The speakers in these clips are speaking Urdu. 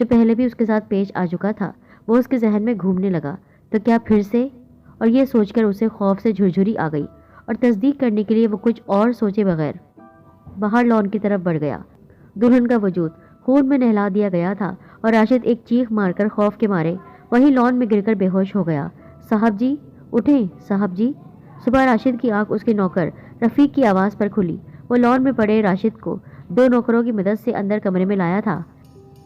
جو پہلے بھی اس کے ساتھ پیش آ چکا تھا وہ اس کے ذہن میں گھومنے لگا۔ تو کیا پھر سے؟ اور یہ سوچ کر اسے خوف سے جھرجھری آ گئی اور تصدیق کرنے کے لیے وہ کچھ اور سوچے بغیر باہر لان کی طرف بڑھ گیا۔ دلہن کا وجود خون میں نہلا دیا گیا تھا اور راشد ایک چیخ مار کر خوف کے مارے وہیں لان میں گر کر بے ہوش ہو گیا۔ صاحب جی اٹھیں، صاحب جی۔ صبح راشد کی آنکھ اس کے نوکر رفیق کی آواز پر کھلی۔ وہ لان میں پڑے راشد کو 2 نوکروں کی مدد سے اندر کمرے میں لایا تھا۔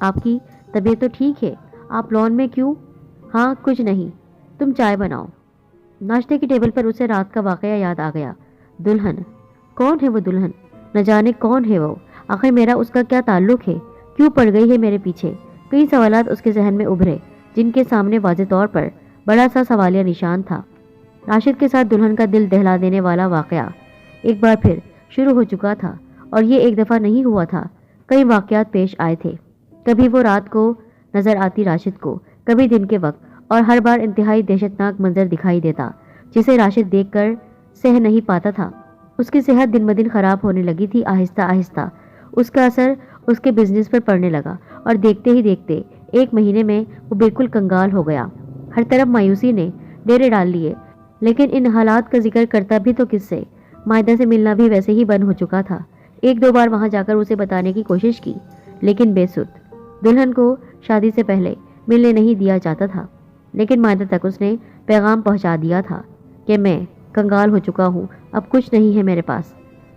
آپ کی طبیعت تو ٹھیک ہے؟ آپ لان میں کیوں؟ ہاں کچھ نہیں، تم چائے بناؤ۔ ناشتے کی ٹیبل پر اسے رات کا واقعہ یاد آ گیا۔ دلہن؟ کون ہے وہ دلہن؟ نہ جانے کون ہے وہ؟ آخر میرا اس کا کیا تعلق ہے؟ کیوں پڑ گئی ہے میرے پیچھے؟ کئی سوالات اس کے ذہن میں ابھرے جن کے سامنے واضح طور پر بڑا سا سوالیہ نشان تھا۔ راشد کے ساتھ دلہن کا دل دہلا دینے والا واقعہ ایک بار پھر شروع ہو چکا تھا، اور یہ ایک دفعہ نہیں ہوا تھا، کئی واقعات پیش آئے تھے۔ کبھی وہ رات کو نظر آتی راشد کو، کبھی دن کے وقت، اور ہر بار انتہائی دہشتناک منظر دکھائی دیتا جسے راشد دیکھ کر سہ نہیں پاتا تھا۔ اس کی صحت دن بدن خراب ہونے لگی تھی۔ آہستہ آہستہ اس کا اثر اس کے بزنس پر پڑنے لگا اور دیکھتے ہی دیکھتے 1 مہینے میں وہ بالکل کنگال ہو گیا۔ ہر طرف مایوسی نے ڈیرے ڈال لیے، لیکن ان حالات کا ذکر کرتا بھی تو کس سے؟ مائدہ سے ملنا بھی ویسے ہی بند ہو چکا تھا۔ 1-2 بار وہاں جا کر اسے بتانے کی کوشش کی، لیکن بے سود۔ دلہن کو شادی سے پہلے ملنے نہیں دیا جاتا تھا، لیکن مائدہ تک اس نے پیغام پہنچا دیا تھا کہ میں کنگال ہو چکا ہوں، اب کچھ نہیں ہے میرے پاس۔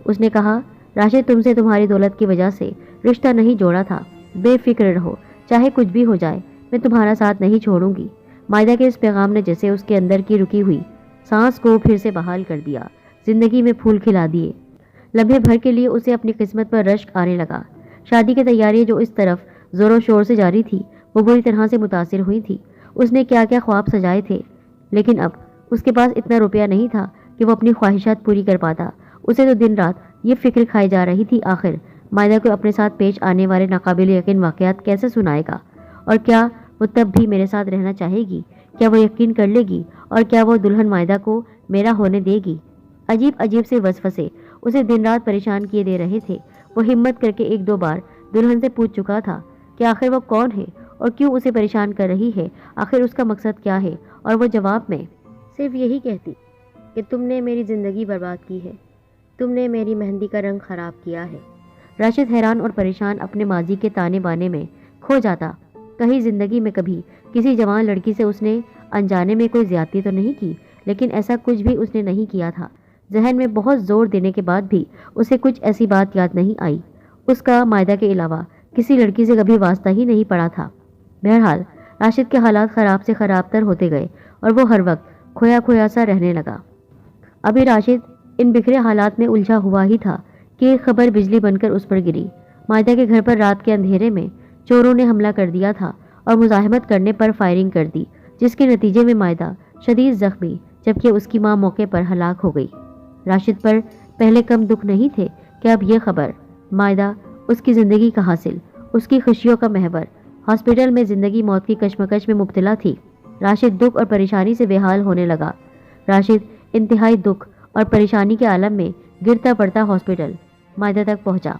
اس نے کہا، راشد تم سے تمہاری دولت کی وجہ سے رشتہ نہیں جوڑا تھا، بے فکر رہو، چاہے کچھ بھی ہو جائے میں تمہارا ساتھ نہیں چھوڑوں گی۔ مائدہ کے اس پیغام نے جیسے اس کے اندر کی رکی ہوئی سانس کو پھر سے بحال کر دیا، زندگی میں پھول کھلا دیے۔ لمحے بھر کے لیے اسے اپنی قسمت پر رشک آنے لگا۔ شادی کی تیاری جو اس طرف زور و شور سے جاری تھی وہ بری طرح سے متاثر ہوئی تھی۔ اس نے کیا کیا خواب سجائے تھے، لیکن اب اس کے پاس اتنا روپیہ نہیں تھا کہ وہ اپنی خواہشات پوری کر پاتا۔ اسے تو دن رات یہ فکر کھائی جا رہی تھی، آخر مائدہ کو اپنے ساتھ پیش آنے والے ناقابل یقین واقعات کیسے سنائے گا، اور کیا وہ تب بھی میرے ساتھ رہنا چاہے گی؟ کیا وہ یقین کر لے گی؟ اور کیا وہ دلہن مائدہ کو میرا ہونے دے گی؟ عجیب عجیب سے وسوسے اسے دن رات پریشان کیے دے رہے تھے۔ وہ ہمت کر کے 1-2 بار دلہن سے پوچھ چکا تھا کہ آخر وہ کون ہے اور کیوں اسے پریشان کر رہی ہے، آخر اس کا مقصد کیا ہے، اور وہ جواب میں صرف یہی کہتی کہ تم نے میری زندگی برباد کی ہے، تم نے میری مہندی کا رنگ خراب کیا ہے۔ راشد حیران اور پریشان اپنے ماضی کے تانے بانے میں کھو جاتا۔ کہیں زندگی میں کبھی کسی جوان لڑکی سے اس نے انجانے میں کوئی زیادتی تو نہیں کی، لیکن ایسا کچھ بھی اس نے نہیں کیا تھا۔ ذہن میں بہت زور دینے کے بعد بھی اسے کچھ ایسی بات یاد نہیں آئی۔ اس کا مائدہ کے علاوہ کسی لڑکی سے کبھی واسطہ ہی نہیں پڑا تھا۔ بہرحال راشد کے حالات خراب سے خراب تر ہوتے گئے اور وہ ہر وقت کھویا کھویا سا رہنے لگا۔ ابھی راشد ان بکھرے حالات میں الجھا ہوا ہی تھا کہ ایک خبر بجلی بن کر اس پر گری۔ مائدہ کے گھر پر رات کے اندھیرے میں چوروں نے حملہ کر دیا تھا اور مزاحمت کرنے پر فائرنگ کر دی، جس کے نتیجے میں مائدہ شدید زخمی جبکہ اس کی ماں موقع پر ہلاک ہو گئی۔ راشد پر پہلے کم دکھ نہیں تھے کہ اب یہ خبر، مائدہ اس کی زندگی کا حاصل، اس کی خوشیوں کا محور، ہاسپٹل میں زندگی موت کی کشمکش میں مبتلا تھی۔ راشد دکھ اور پریشانی سے بے حال ہونے لگا۔ راشد انتہائی دکھ اور پریشانی کے عالم میں گرتا پڑتا ہاسپٹل مائدہ تک پہنچا۔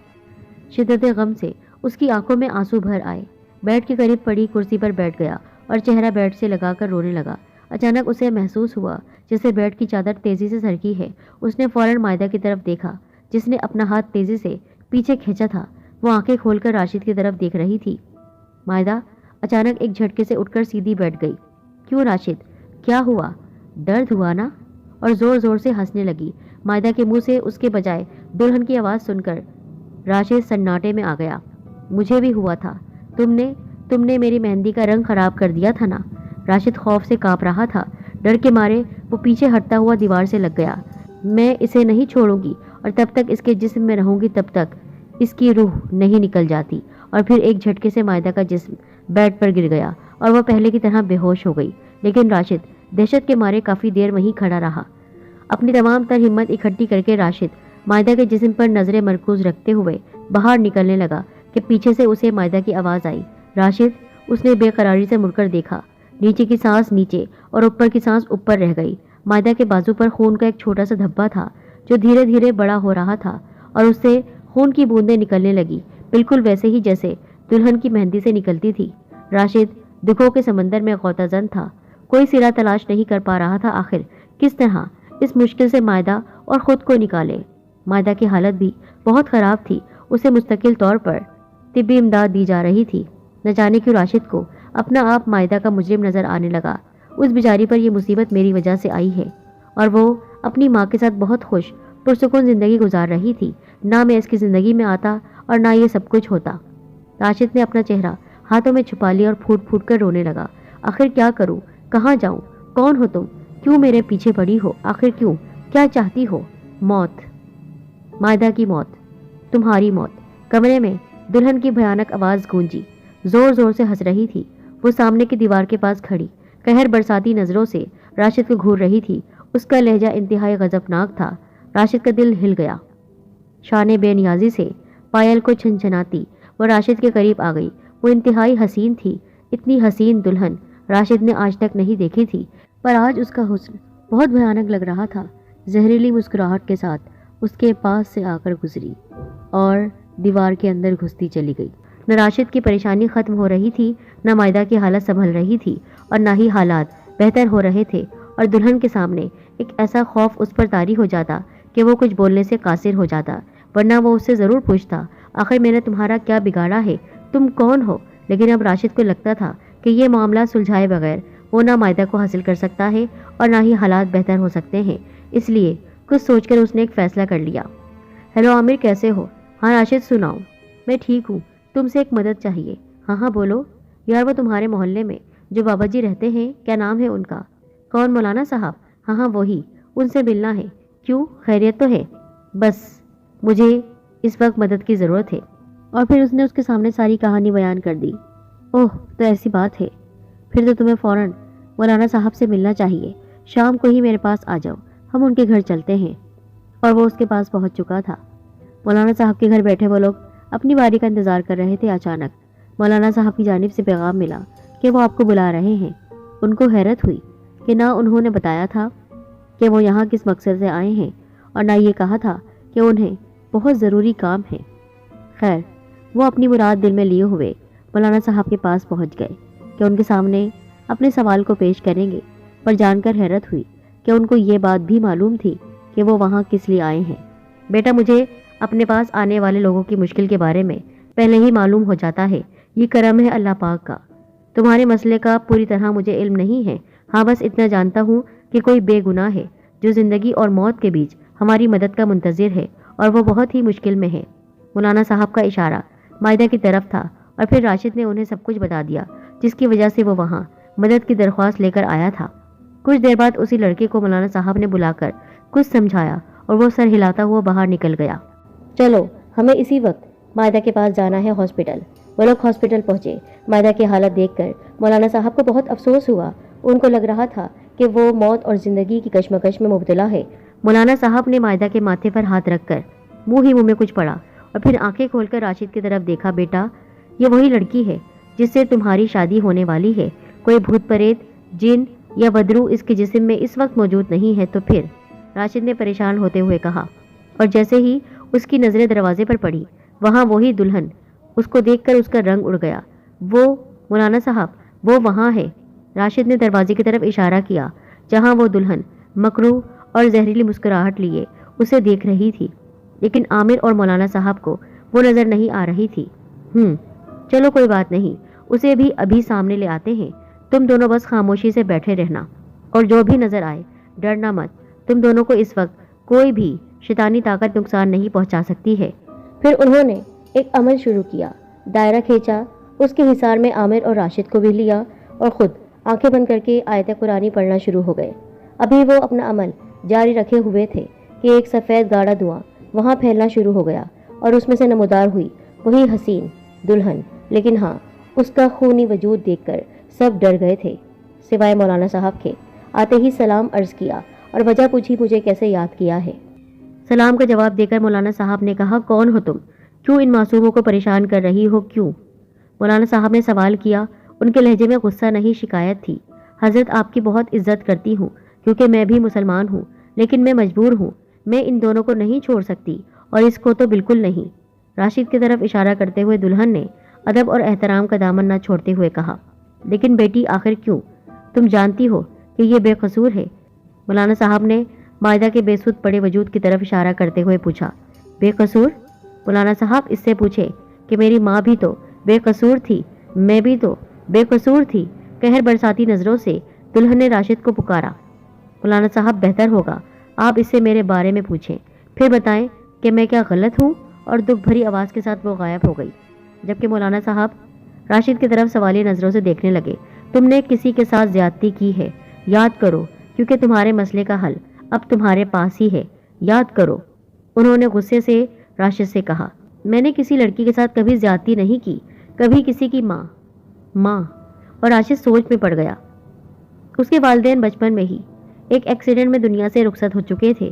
شدت غم سے اس کی آنکھوں میں آنسو بھر آئے۔ بیڈ کے قریب پڑی کرسی پر بیٹھ گیا اور چہرہ بیڈ سے لگا کر رونے لگا۔ اچانک اسے محسوس ہوا جیسے بیڈ کی چادر تیزی سے سرکی ہے۔ اس نے فوراً مائدہ کی طرف دیکھا جس نے اپنا ہاتھ تیزی سے پیچھے کھینچا تھا۔ وہ آنکھیں کھول کر راشد کی طرف دیکھ رہی تھی۔ مائدہ اچانک ایک جھٹکے سے اٹھ کر سیدھی بیٹھ گئی۔ کیوں راشد، کیا ہوا؟ درد ہوا نا؟ اور زور زور سے ہنسنے لگی۔ مائدہ کے منہ سے اس کے بجائے دلہن کی آواز سن کر راشد سناٹے میں آ گیا۔ مجھے بھی ہوا تھا، تم نے میری مہندی کا رنگ خراب کر دیا تھا نا؟ راشد خوف سے کانپ رہا تھا۔ ڈر کے مارے وہ پیچھے ہٹتا ہوا دیوار سے لگ گیا۔ میں اسے نہیں چھوڑوں گی، اور تب تک اس کے جسم میں رہوں گی، تب تک اس کی روح نہیں نکل جاتی۔ اور پھر ایک جھٹکے سے مائدہ کا جسم بیڈ پر گر گیا اور وہ پہلے کی طرح بے ہوش ہو گئی۔ لیکن راشد دہشت کے مارے کافی دیر وہیں کھڑا رہا۔ اپنی تمام تر ہمت اکٹھی کر کے راشد مائدہ کے جسم پر نظریں مرکوز رکھتے ہوئے باہر نکلنے لگا کہ پیچھے سے اسے مائدہ کی آواز آئی، راشد۔ اس نے بے قراری سے مڑ کر دیکھا۔ نیچے کی سانس نیچے اور اوپر کی سانس اوپر رہ گئی۔ مائدہ کے بازو پر خون کا ایک چھوٹا سا دھبا تھا جو دھیرے دھیرے بڑا ہو رہا تھا اور اس سے خون کی بوندیں نکلنے لگی، بالکل ویسے ہی جیسے دلہن کی مہندی سے نکلتی تھی۔ راشد دکھوں کے سمندر میں غوطہ زن تھا، کوئی سرا تلاش نہیں کر پا رہا تھا آخر کس طرح اس مشکل سے مائدہ اور خود کو نکالے۔ مائدہ کی حالت بھی بہت خراب تھی، اسے مستقل طور پر طبی امداد دی جا رہی تھی۔ نہ جانے کیوں راشد کو اپنا آپ مائدہ کا مجرم نظر آنے لگا۔ اس بیچاری پر یہ مصیبت میری وجہ سے آئی ہے، اور وہ اپنی ماں کے ساتھ بہت خوش پرسکون زندگی گزار رہی تھی۔ نہ میں اس کی زندگی میں آتا اور نہ یہ سب کچھ ہوتا۔ راشد نے اپنا چہرہ ہاتھوں میں چھپا لیا اور پھوٹ پھوٹ کر رونے لگا۔ آخر کیا کروں، کہاں جاؤں، کون ہو تم، کیوں میرے پیچھے پڑی ہو، آخر کیوں، کیا چاہتی ہو؟ موت، مائدہ کی موت، تمہاری موت۔ کمرے میں دلہن کی بھیانک آواز گونجی، زور زور سے ہنس رہی تھی۔ وہ سامنے کی دیوار کے پاس کھڑی قہر برساتی نظروں سے راشد کو گھور رہی تھی۔ اس کا لہجہ انتہائی غضبناک تھا۔ راشد کا دل ہل گیا۔ شان بے نیازی سے پائل کو چھنچھناتی وہ راشد کے قریب آ گئی۔ وہ انتہائی حسین تھی، اتنی حسین دلہن راشد نے آج تک نہیں دیکھی تھی، پر آج اس کا حسن بہت بھیانک لگ رہا تھا۔ زہریلی مسکراہٹ کے ساتھ اس کے پاس سے آ کر گزری اور دیوار کے اندر گھستی چلی گئی۔ نہ راشد کی پریشانی ختم ہو رہی تھی، نہ مائدہ کی حالت سنبھل رہی تھی، اور نہ ہی حالات بہتر ہو رہے تھے، اور دلہن کے سامنے ایک ایسا خوف اس پر طاری ہو جاتا کہ وہ کچھ بولنے سے قاصر ہو جاتا، ورنہ وہ اس سے ضرور پوچھتا، آخر میں نے تمہارا کیا بگاڑا ہے، تم کون ہو؟ لیکن اب راشد کو لگتا تھا کہ یہ معاملہ سلجھائے بغیر وہ نہ مائدہ کو حاصل کر سکتا ہے اور نہ ہی حالات بہتر ہو سکتے ہیں۔ اس لیے کچھ سوچ کر اس نے ایک فیصلہ کر لیا۔ ہیلو عامر، کیسے ہو؟ ہاں راشد، سناؤ۔ میں ٹھیک ہوں، تم سے ایک مدد چاہیے۔ ہاں ہاں بولو۔ یار وہ تمہارے محلے میں جو بابا جی رہتے ہیں، کیا نام ہے ان کا؟ کون، مولانا صاحب؟ ہاں ہاں وہی، ان سے ملنا ہے۔ کیوں، خیریت تو ہے؟ بس مجھے اس وقت مدد کی ضرورت ہے۔ اور پھر اس نے اس کے سامنے ساری کہانی بیان کر دی۔ اوہ، تو ایسی بات ہے، پھر تو تمہیں فوراً مولانا صاحب سے ملنا چاہیے۔ شام کو ہی میرے پاس آ جاؤ، ہم ان کے گھر چلتے ہیں۔ اور وہ اس کے پاس پہنچ چکا تھا۔ مولانا صاحب کے گھر بیٹھے وہ لوگ اپنی باری کا انتظار کر رہے تھے۔ اچانک مولانا صاحب کی جانب سے پیغام ملا کہ وہ آپ کو بلا رہے ہیں۔ ان کو حیرت ہوئی کہ نہ انہوں نے بتایا تھا کہ وہ یہاں کس مقصد سے آئے ہیں، اور نہ یہ کہا تھا کہ انہیں بہت ضروری کام ہے۔ خیر، وہ اپنی مراد دل میں لیے ہوئے مولانا صاحب کے پاس پہنچ گئے کہ ان کے سامنے اپنے سوال کو پیش کریں گے، پر جان کر حیرت ہوئی کہ ان کو یہ بات بھی معلوم تھی کہ وہ وہاں کس لیے آئے ہیں۔ بیٹا، مجھے اپنے پاس آنے والے لوگوں کی مشکل کے بارے میں پہلے ہی معلوم ہو جاتا ہے، یہ کرم ہے اللہ پاک کا۔ تمہارے مسئلے کا پوری طرح مجھے علم نہیں ہے، ہاں بس اتنا جانتا ہوں کہ کوئی بے گناہ ہے جو زندگی اور موت کے بیچ ہماری مدد کا منتظر ہے، اور وہ بہت ہی مشکل میں ہے۔ مولانا صاحب کا اشارہ مائدہ کی طرف تھا، اور پھر راشد نے انہیں سب کچھ بتا دیا جس کی وجہ سے وہ وہاں مدد کی درخواست لے کر آیا تھا۔ کچھ دیر بعد اسی لڑکے کو مولانا صاحب نے بلا کر کچھ سمجھایا اور وہ سر ہلاتا ہوا باہر نکل گیا۔ چلو، ہمیں اسی وقت مائدہ کے پاس جانا ہے، ہاسپٹل۔ وہ لوگ ہاسپٹل پہنچے۔ مائدہ کی حالت دیکھ کر مولانا صاحب کو بہت افسوس ہوا۔ ان کو لگ رہا تھا کہ وہ موت اور زندگی کی کشمکش میں مبتلا ہے۔ مولانا صاحب نے مائدہ کے ماتھے پر ہاتھ رکھ کر منہ ہی منہ میں کچھ پڑا اور پھر آنکھیں کھول کر راشد کی طرف دیکھا۔ بیٹا، یہ وہی لڑکی ہے جس سے تمہاری شادی ہونے والی ہے۔ کوئی بھوت پریت، جن یا بدرو اس کے جسم میں اس وقت موجود نہیں ہے تو پھر؟ راشد نے پریشان ہوتے ہوئے کہا، اور جیسے ہی اس کی نظریں دروازے پر پڑی، وہاں وہی دلہن، اس کو دیکھ کر اس کا رنگ اڑ گیا۔ وہ مولانا صاحب، وہ وہاں ہے۔ راشد نے دروازے کی طرف اشارہ کیا جہاں وہ دلہن مکروہ اور زہریلی مسکراہٹ لیے اسے دیکھ رہی تھی، لیکن عامر اور مولانا صاحب کو وہ نظر نہیں آ رہی تھی۔ چلو کوئی بات نہیں، اسے بھی ابھی سامنے لے آتے ہیں۔ تم دونوں بس خاموشی سے بیٹھے رہنا، اور جو بھی نظر آئے ڈرنا مت۔ تم دونوں کو اس وقت کوئی بھی شیطانی طاقت نقصان نہیں پہنچا سکتی ہے۔ پھر انہوں نے ایک عمل شروع کیا، دائرہ کھینچا، اس کے حصار میں عامر اور راشد کو بھی لیا اور خود آنکھیں بند کر کے آیت قرآنی پڑھنا شروع ہو گئے۔ ابھی وہ اپنا عمل جاری رکھے ہوئے تھے کہ ایک سفید گاڑھا دھواں وہاں پھیلنا شروع ہو گیا اور اس میں سے نمودار ہوئی وہی حسین دلہن، لیکن ہاں، اس کا خونی وجود دیکھ کر سب ڈر گئے تھے سوائے مولانا صاحب کے۔ آتے ہی سلام عرض کیا اور وجہ پوچھی مجھے کیسے یاد کیا ہے۔ سلام کا جواب دے کر مولانا صاحب نے کہا، کون ہو تم؟ کیوں ان معصوموں کو پریشان کر رہی ہو، کیوں؟ مولانا صاحب نے سوال کیا۔ ان کے لہجے میں غصہ نہیں، شکایت تھی۔ حضرت، آپ کی بہت عزت کرتی ہوں کیونکہ میں بھی مسلمان ہوں، لیکن میں مجبور ہوں، میں ان دونوں کو نہیں چھوڑ سکتی، اور اس کو تو بالکل نہیں۔ راشد کی طرف اشارہ کرتے ہوئے دلہن نے ادب اور احترام کا دامن نہ چھوڑتے ہوئے کہا، لیکن بیٹی آخر کیوں؟ تم جانتی ہو کہ یہ بے قصور ہے۔ مولانا صاحب نے مائدہ کے بے سود پڑے وجود کی طرف اشارہ کرتے ہوئے پوچھا، بے قصور؟ مولانا صاحب اس سے پوچھے کہ میری ماں بھی تو بے قصور تھی، میں بھی تو بے قصور تھی۔ قہر برساتی نظروں سے دلہن نے راشد کو پکارا۔ مولانا صاحب بہتر ہوگا آپ اس سے میرے بارے میں پوچھیں، پھر بتائیں کہ میں کیا غلط ہوں؟ اور دکھ بھری آواز کے ساتھ وہ غائب ہو گئی، جبکہ مولانا صاحب راشد کی طرف سوالیہ نظروں سے دیکھنے لگے۔ تم نے کسی کے ساتھ زیادتی کی ہے، یاد کرو، کیونکہ تمہارے مسئلے کا حل اب تمہارے پاس ہی ہے، یاد کرو۔ انہوں نے غصے سے راشد سے کہا، میں نے کسی لڑکی کے ساتھ کبھی زیادتی نہیں کی، کبھی کسی کی ماں۔ اور راشد سوچ میں پڑ گیا۔ اس کے والدین بچپن میں ہی ایک ایکسیڈنٹ میں دنیا سے رخصت ہو چکے تھے۔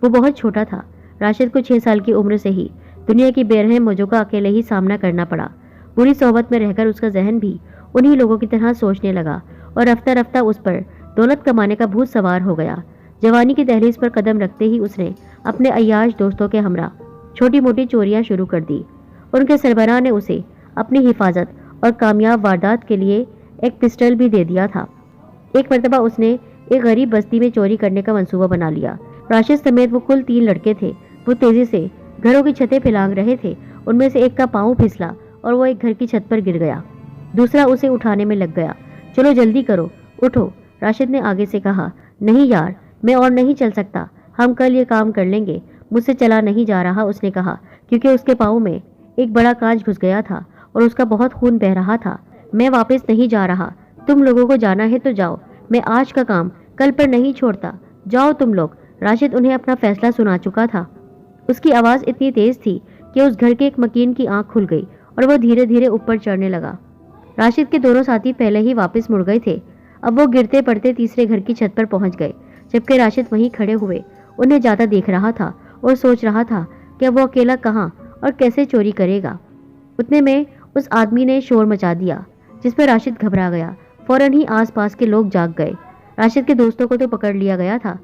وہ بہت چھوٹا تھا۔ راشد کو 6 سال کی عمر سے ہی دنیا کی بے رحم موجوں کا اکیلے ہی سامنا کرنا پڑا۔ بری صحبت میں رہ کر اس کا ذہن بھی انہی لوگوں کی طرح سوچنے لگا اور رفتہ رفتہ اس پر دولت کمانے کا بھوت سوار ہو گیا۔ جوانی کی دہلیز پر قدم رکھتے ہی اس نے اپنے عیاش دوستوں کے ہمراہ چھوٹی موٹی چوریاں شروع کر دی۔ ان کے سربراہ نے اسے اپنی حفاظت اور کامیاب واردات کے لیے ایک پسٹل بھی دے دیا تھا۔ ایک مرتبہ اس نے ایک غریب بستی میں چوری کرنے کا منصوبہ بنا لیا۔ راشد سمیت وہ کل 3 لڑکے تھے۔ وہ تیزی سے گھروں کی چھتیں پھلانگ رہے تھے۔ ان میں سے ایک کا پاؤں پھسلا اور وہ ایک گھر کی چھت پر گر گیا۔ دوسرا اسے اٹھانے میں لگ گیا۔ چلو جلدی کرو، اٹھو، راشد نے آگے سے کہا۔ نہیں یار، میں اور نہیں چل سکتا، ہم کل یہ کام کر لیں گے، مجھ سے چلا نہیں جا رہا، اس نے کہا، کیونکہ اس کے پاؤں میں ایک بڑا کانچ گھس گیا تھا اور اس کا بہت خون بہ رہا تھا۔ میں واپس نہیں جا رہا، تم لوگوں کو جانا ہے تو جاؤ، میں آج کا کام کل پر نہیں چھوڑتا، جاؤ تم لوگ۔ راشد انہیں اپنا فیصلہ سنا چکا تھا۔ اس کی آواز اتنی تیز تھی کہ اس گھر کے ایک مکین کی آنکھ کھل گئی اور وہ دھیرے دھیرے اوپر چڑھنے لگا۔ راشد کے دونوں ساتھی پہلے ہی واپس مڑ گئے تھے۔ اب وہ گرتے پڑتے تیسرے گھر کی چھت پر پہنچ گئے، جبکہ راشد وہیں کھڑے ہوئے انہیں جاتا دیکھ رہا تھا اور سوچ رہا تھا کہ وہ اکیلا کہاں اور کیسے چوری کرے گا۔ اتنے میں اس آدمی نے شور مچا دیا، جس پر راشد گھبرا گیا۔ فوراً ہی آس پاس کے لوگ جاگ گئے۔ راشد کے دوستوں کو تو پکڑ لیا گیا تھا،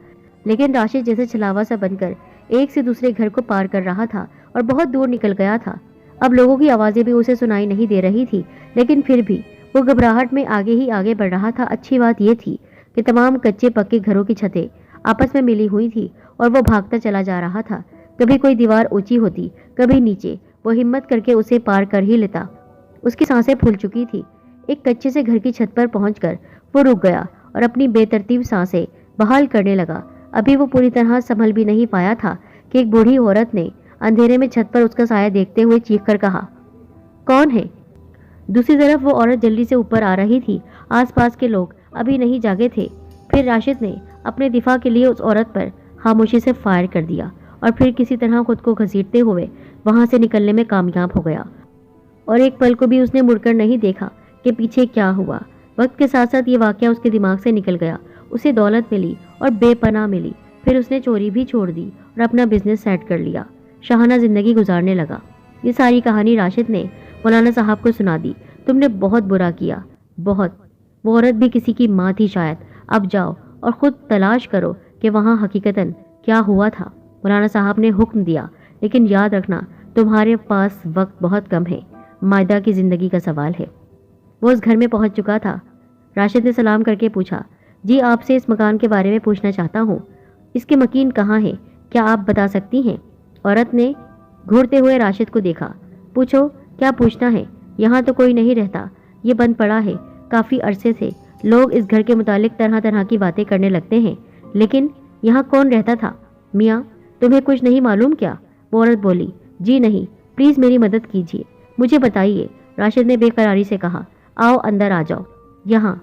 لیکن راشد جیسے چھلاوا سا بن کر ایک سے دوسرے گھر کو پار کر رہا تھا اور بہت دور نکل گیا تھا۔ اب لوگوں کی آوازیں بھی اسے سنائی نہیں دے رہی تھی، لیکن پھر بھی وہ گھبراہٹ میں آگے ہی آگے بڑھ رہا تھا۔ اچھی بات یہ تھی کہ تمام کچے پکے گھروں کی چھتیں آپس میں ملی ہوئی تھی اور وہ بھاگتا چلا جا رہا تھا۔ کبھی کوئی دیوار اونچی ہوتی، کبھی نیچے، وہ ہمت کر کے اسے پار کر ہی لیتا۔ اس کی سانسیں پھول چکی تھی۔ ایک کچے سے گھر کی چھت پر پہنچ کر وہ رک گیا اور اپنی بے ترتیب سانسیں بحال کرنے لگا۔ ابھی وہ پوری طرح سنبھل بھی نہیں پایا تھا کہ ایک بوڑھی عورت نے اندھیرے میں چھت پر اس کا سایہ دیکھتے ہوئے چیخ کر کہا، کون ہے؟ دوسری طرف وہ عورت جلدی سے اوپر آ رہی تھی۔ آس پاس کے لوگ ابھی نہیں جاگے تھے۔ پھر راشد نے اپنے دفاع کے لیے اس عورت پر خاموشی سے فائر کر دیا اور پھر کسی طرح خود کو گھسیٹتے ہوئے وہاں سے نکلنے میں کامیاب ہو گیا، اور ایک پل کو بھی اس نے مڑ کر نہیں دیکھا کہ پیچھے کیا ہوا۔ وقت کے ساتھ ساتھ یہ واقعہ اس کے دماغ سے نکل گیا۔ اسے دولت ملی اور بے پناہ ملی۔ پھر اس نے چوری بھی چھوڑ دی اور اپنا بزنس سیٹ کر لیا، شاہانہ زندگی گزارنے لگا۔ یہ ساری کہانی راشد نے مولانا صاحب کو سنا دی۔ تم نے بہت برا کیا، بہت۔ وہ عورت بھی کسی کی ماں تھی شاید۔ اب جاؤ اور خود تلاش کرو کہ وہاں حقیقتاً کیا ہوا تھا۔ مولانا صاحب نے حکم دیا، لیکن یاد رکھنا تمہارے پاس وقت بہت کم ہے، مائدہ کی زندگی کا سوال ہے۔ وہ اس گھر میں پہنچ چکا تھا۔ راشد نے سلام کر کے پوچھا، جی آپ سے اس مکان کے بارے میں پوچھنا چاہتا ہوں، اس کے مکین کہاں ہے، کیا آپ بتا سکتی ہیں؟ عورت نے گھورتے ہوئے راشد کو دیکھا۔ پوچھو، کیا پوچھنا ہے؟ یہاں تو کوئی نہیں رہتا، یہ بند پڑا ہے کافی عرصے سے۔ لوگ اس گھر کے متعلق طرح طرح کی باتیں کرنے لگتے ہیں، لیکن یہاں کون رہتا تھا؟ میاں تمہیں کچھ نہیں معلوم کیا؟ وہ عورت بولی، جی نہیں، پلیز میری مدد کیجیے، مجھے بتائیے۔ راشد نے بے قراری سے کہا، آؤ اندر آ جاؤ۔ یہاں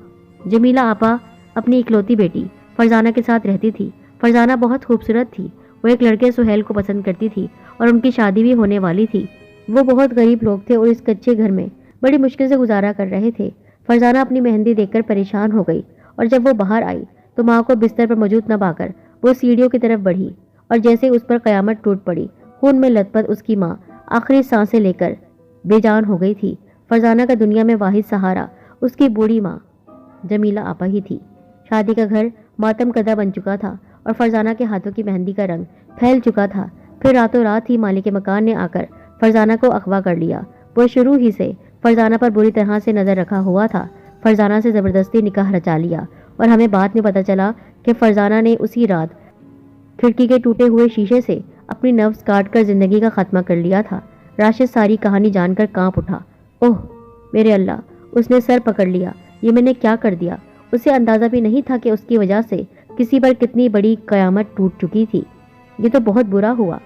جمیلہ آپا اپنی اکلوتی بیٹی فرزانہ کے ساتھ رہتی تھی۔ فرزانہ بہت خوبصورت تھی۔ وہ ایک لڑکے سہیل کو پسند کرتی تھی اور ان کی شادی بھی ہونے والی تھی۔ وہ بہت غریب لوگ تھے اور اس کچے گھر میں بڑی مشکل سے گزارا کر رہے تھے۔ فرزانہ اپنی مہندی دیکھ کر پریشان ہو گئی اور جب وہ باہر آئی تو ماں کو بستر پر موجود نہ پا کر وہ سیڑھیوں کی طرف بڑھی اور جیسے اس پر قیامت ٹوٹ پڑی۔ خون میں لت پت اس کی ماں آخری سانسیں لے کر بے جان ہو گئی تھی۔ فرزانہ کا دنیا میں واحد سہارا اس کی بوڑھی ماں جمیلہ آپا ہی تھی۔ شادی کا گھر ماتم کدہ بن چکا تھا اور فرزانہ کے ہاتھوں کی مہندی کا رنگ پھیل چکا تھا۔ پھر راتوں رات ہی مالک مکان نے آ کر فرزانہ کو اغوا کر لیا۔ وہ شروع ہی سے فرزانہ پر بری طرح سے نظر رکھا ہوا تھا۔ فرزانہ سے زبردستی نکاح رچا لیا اور ہمیں بعد میں پتہ چلا کہ فرزانہ نے اسی رات کھڑکی کے ٹوٹے ہوئے شیشے سے اپنی نفس کاٹ کر زندگی کا خاتمہ کر لیا تھا۔ راشد ساری کہانی جان کر کانپ اٹھا۔ اوہ میرے اللہ، اس نے سر پکڑ لیا۔ یہ میں نے کیا کر دیا؟ اسے اندازہ بھی نہیں تھا کہ اس کی وجہ سے کسی پر کتنی بڑی قیامت ٹوٹ چکی تھی۔ یہ تو بہت برا ہوا،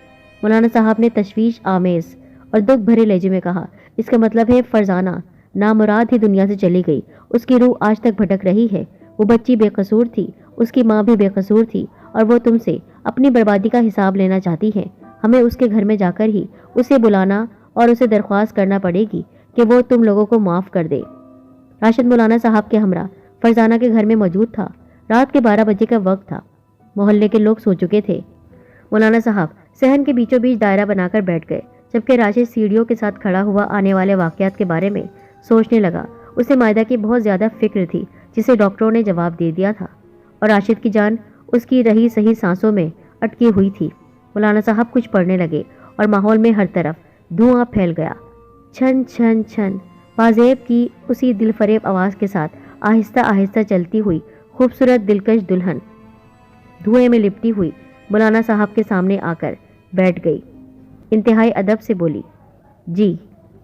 مولانا صاحب نے تشویش آمیز اور دکھ بھرے لہجے میں کہا۔ اس کا مطلب ہے فرزانہ نامراد ہی دنیا سے چلی گئی۔ اس کی روح آج تک بھٹک رہی ہے۔ وہ بچی بے قصور تھی، اس کی ماں بھی بے قصور تھی، اور وہ تم سے اپنی بربادی کا حساب لینا چاہتی ہے۔ ہمیں اس کے گھر میں جا کر ہی اسے بلانا اور اسے درخواست کرنا پڑے گی کہ وہ تم لوگوں کو معاف کر دے۔ راشد مولانا صاحب کے ہمراہ فرزانہ کے گھر میں موجود تھا۔ رات کے 12 بجے کا وقت تھا۔ محلے کے لوگ سو چکے تھے۔ مولانا صاحب صحن کے بیچوں بیچ دائرہ بنا کر بیٹھ گئے، جبکہ راشد سیڑھیوں کے ساتھ کھڑا ہوا آنے والے واقعات کے بارے میں سوچنے لگا۔ اسے مائدہ کی بہت زیادہ فکر تھی، جسے ڈاکٹروں نے جواب دے دیا تھا، اور راشد کی جان اس کی رہی صحیح سانسوں میں اٹکی ہوئی تھی۔ مولانا صاحب کچھ پڑھنے لگے اور ماحول میں ہر طرف دھواں پھیل گیا۔ چھن چھن چھن پازیب کی اسی دل فریب آواز کے ساتھ آہستہ آہستہ چلتی ہوئی خوبصورت دلکش دلہن دھوئے میں لپٹی ہوئی مولانا صاحب کے سامنے آ کر بیٹھ گئی۔ انتہائی ادب سے بولی، جی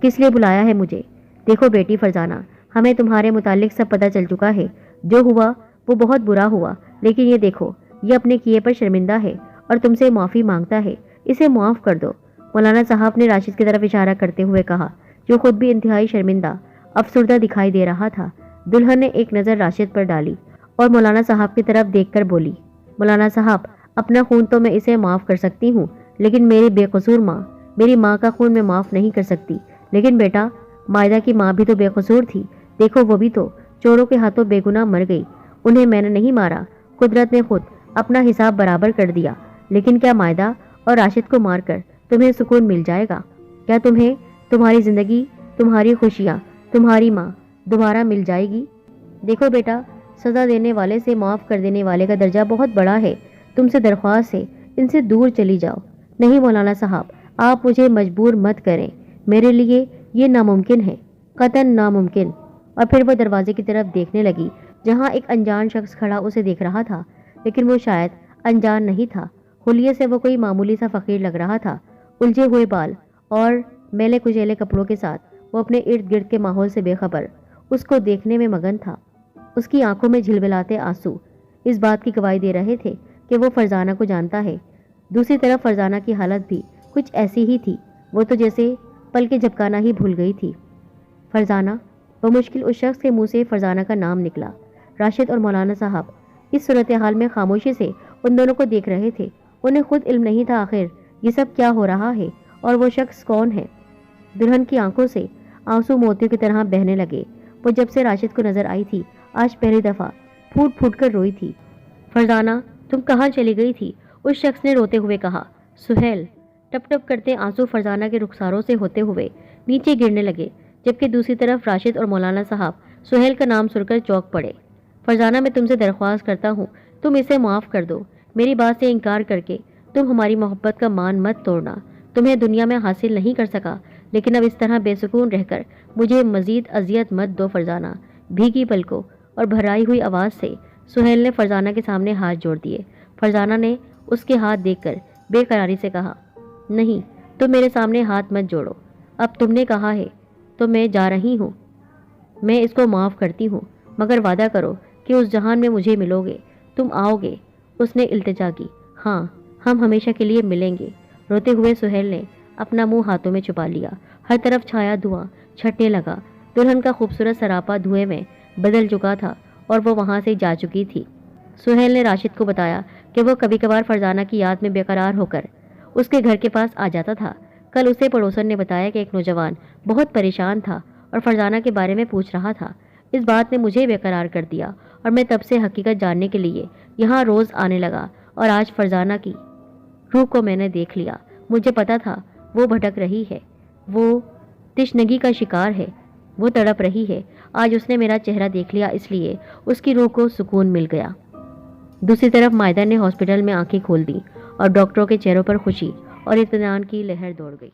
کس لیے بلایا ہے مجھے؟ دیکھو بیٹی فرزانہ، ہمیں تمہارے متعلق سب پتہ چل چکا ہے۔ جو ہوا وہ بہت برا ہوا، لیکن یہ دیکھو، یہ اپنے کیے پر شرمندہ ہے اور تم سے معافی مانگتا ہے۔ اسے معاف کر دو۔ مولانا صاحب نے راشد کی طرف اشارہ کرتے ہوئے کہا، جو خود بھی انتہائی شرمندہ افسردہ دکھائی دے رہا تھا۔ دلہن نے ایک نظر راشد پر ڈالی اور مولانا صاحب کی طرف دیکھ کر بولی، مولانا صاحب اپنا خون تو میں اسے معاف کر سکتی ہوں، لیکن میری بے قصور ماں، میری ماں کا خون میں معاف نہیں کر سکتی۔ لیکن بیٹا، مائدہ کی ماں بھی تو بے قصور تھی۔ دیکھو وہ بھی تو چوروں کے ہاتھوں بے گناہ مر گئی۔ انہیں میں نے نہیں مارا، قدرت نے خود اپنا حساب برابر کر دیا۔ لیکن کیا مائدہ اور راشد کو مار کر تمہیں سکون مل جائے گا؟ کیا تمہیں تمہاری زندگی، تمہاری خوشیاں، تمہاری ماں دوبارہ مل جائے گی؟ دیکھو بیٹا، سزا دینے والے سے معاف کر دینے والے کا درجہ بہت بڑا ہے۔ تم سے درخواست ہے، ان سے دور چلی جاؤ۔ نہیں مولانا صاحب، آپ مجھے مجبور مت کریں، میرے لیے یہ ناممکن ہے، قطعاً ناممکن۔ اور پھر وہ دروازے کی طرف دیکھنے لگی، جہاں ایک انجان شخص کھڑا اسے دیکھ رہا تھا، لیکن وہ شاید انجان نہیں تھا۔ حلیے سے وہ کوئی معمولی سا فقیر لگ رہا تھا۔ الجھے ہوئے بال اور میلے کچیلے کپڑوں کے ساتھ وہ اپنے ارد گرد کے ماحول سے بے خبر اس کو دیکھنے میں مگن تھا۔ اس کی آنکھوں میں جھلملاتے آنسو اس بات کی گواہی دے رہے تھے کہ وہ فرزانہ کو جانتا ہے۔ دوسری طرف فرزانہ کی حالت بھی کچھ ایسی ہی تھی۔ وہ تو جیسے پل کے جھپکانا ہی بھول گئی تھی۔ فرزانہ، بمشکل اس شخص کے منہ سے فرزانہ کا نام نکلا۔ راشد اور مولانا صاحب اس صورتحال میں خاموشی سے ان دونوں کو دیکھ رہے تھے۔ انہیں خود علم نہیں تھا آخر یہ سب کیا ہو رہا ہے اور وہ شخص کون ہے۔ دلہن کی آنکھوں سے آنسو موتیوں کی طرح بہنے لگے۔ وہ جب سے راشد کو نظر آئی تھی، آج پہلی دفعہ پھوٹ پھوٹ کر روئی تھی۔ فرزانہ، تم کہاں چلی گئی تھی؟ اس شخص نے روتے ہوئے کہا۔ سہیل، ٹپ ٹپ کرتے آنسو فرزانہ کے رخساروں سے ہوتے ہوئے نیچے گرنے لگے، جبکہ دوسری طرف راشد اور مولانا صاحب سہیل کا نام سن کر چونک پڑے۔ فرزانہ، میں تم سے درخواست کرتا ہوں، تم اسے معاف کر دو۔ میری بات سے انکار کر کے تم ہماری محبت کا مان مت توڑنا۔ تمہیں دنیا میں حاصل نہیں کر سکا، لیکن اب اس طرح بے سکون رہ کر مجھے مزید اذیت مت دو فرزانہ۔ بھیگی پلکوں اور بھرائی ہوئی آواز سے سہیل نے فرزانہ کے سامنے ہاتھ جوڑ دیے۔ فرزانہ نے اس کے ہاتھ دیکھ کر بے قراری سے کہا، نہیں، تم میرے سامنے ہاتھ مت جوڑو۔ اب تم نے کہا ہے تو میں جا رہی ہوں۔ میں اس کو معاف کرتی ہوں، مگر وعدہ کرو کہ اس جہان میں مجھے ملو گے، تم آؤ گے۔ اس نے التجا کی۔ ہاں، ہم ہمیشہ کے لیے ملیں گے۔ روتے ہوئے سہیل نے اپنا منہ ہاتھوں میں چھپا لیا۔ ہر طرف چھایا دھواں چھٹنے لگا۔ دلہن کا خوبصورت سراپا دھوئے میں بدل چکا تھا اور وہ وہاں سے جا چکی تھی۔ سہیل نے راشد کو بتایا کہ وہ کبھی کبھار فرزانہ کی یاد میں بے قرار ہو کر اس کے گھر کے پاس آ جاتا تھا۔ کل اسے پڑوسن نے بتایا کہ ایک نوجوان بہت پریشان تھا اور فرزانہ کے بارے میں پوچھ رہا تھا۔ اس بات نے مجھے بے قرار کر دیا اور میں تب سے حقیقت جاننے کے لیے یہاں روز آنے لگا، اور آج فرزانہ کی روح کو میں نے دیکھ لیا۔ مجھے پتا تھا وہ بھٹک رہی ہے، وہ تشنگی کا شکار ہے، وہ تڑپ رہی ہے۔ آج اس نے میرا چہرہ دیکھ لیا، اس لیے اس کی روح کو سکون مل گیا۔ دوسری طرف مائدہ نے ہاسپٹل میں آنکھیں کھول دیں اور ڈاکٹروں کے چہروں پر خوشی اور اطمینان کی لہر دوڑ گئی۔